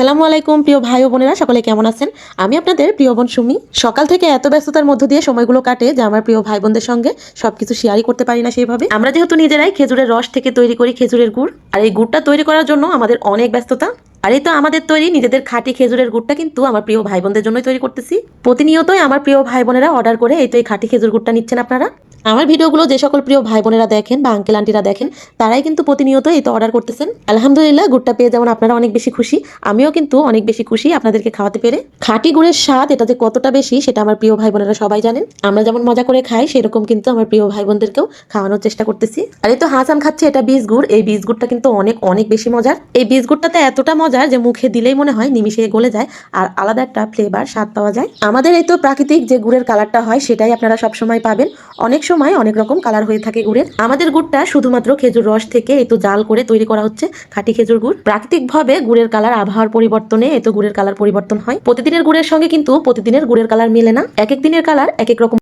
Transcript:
আসসালামু আলাইকুম প্রিয় ভাই ও বোনেরা, সকলে কেমন আছেন? আমি আপনাদের প্রিয় বোন সুমি। সকাল থেকে এত ব্যস্ততার মধ্য দিয়ে সময়গুলো কাটে যে আমার প্রিয় ভাই বোনদের সঙ্গে সবকিছু শেয়ারই করতে পারি না সেইভাবে। আমরা যেহেতু নিজেরাই খেজুরের রস থেকে তৈরি করি খেজুরের গুড়, আর এই গুড়টা তৈরি করার জন্য আমাদের অনেক ব্যস্ততা। আর এই তো আমাদের তৈরি নিজেদের খাঁটি খেজুরের গুড়টা কিন্তু আমার প্রিয় ভাই বোনদের জন্যই তৈরি করতেছি। প্রতিনিয়তই আমার প্রিয় ভাই বোনেরা অর্ডার করে এই তো এই খাঁটি খেজুর গুড়টা নিচ্ছেন আপনারা। আমার ভিডিওগুলো যে সকল প্রিয় ভাই বোনেরা দেখেন বা আঙ্কেল আন্টিরা দেখেন, তারাই কিন্তু প্রতিনিয়ত এই তো অর্ডার করতেছেন। আলহামদুলিল্লাহ, গুড়টা পেয়ে যেমন আপনারা অনেক বেশি খুশি, আমিও কিন্তু অনেক বেশি খুশি আপনাদেরকে খাওয়াতে পেরে। খাঁটি গুড়ের স্বাদ এটা যে কতটা বেশি সেটা আমার প্রিয় ভাই বোনেরা সবাই জানেন। আমরা যেমন মজা করে খাই, সেরকম কিন্তু আমার প্রিয় ভাই বোনদেরকেও খাওয়ানোর চেষ্টা করতেছি। আর এই তো হাসান খাচ্ছে এটা বীজ গুড়। এই বীজ গুড়টা কিন্তু অনেক অনেক বেশি মজার। এই বীজ গুড়টাতে এতটা মজার যে মুখে দিলেই মনে হয় নিমিশে গলে যায়, আর আলাদা একটা ফ্লেভার স্বাদ পাওয়া যায়। আমাদের এই তো প্রাকৃতিক যে গুড়ের কালারটা হয় সেটাই আপনারা সবসময় পাবেন। অনেক সময় অনেক রকম কালার হয়ে থাকে গুড়ের। আমাদের গুড়টা শুধুমাত্র খেজুর রস থেকে এই তো জাল করে তৈরি করা হচ্ছে খাঁটি খেজুর গুড়। প্রাকৃতিক ভাবে গুড়ের কালার আবহাওয়ার পরিবর্তনে এই তো গুড়ের কালার পরিবর্তন হয়। প্রতিদিনের গুড়ের সঙ্গে কিন্তু প্রতিদিনের গুড়ের কালার মেলে না, এক এক দিনের কালার এক এক রকম।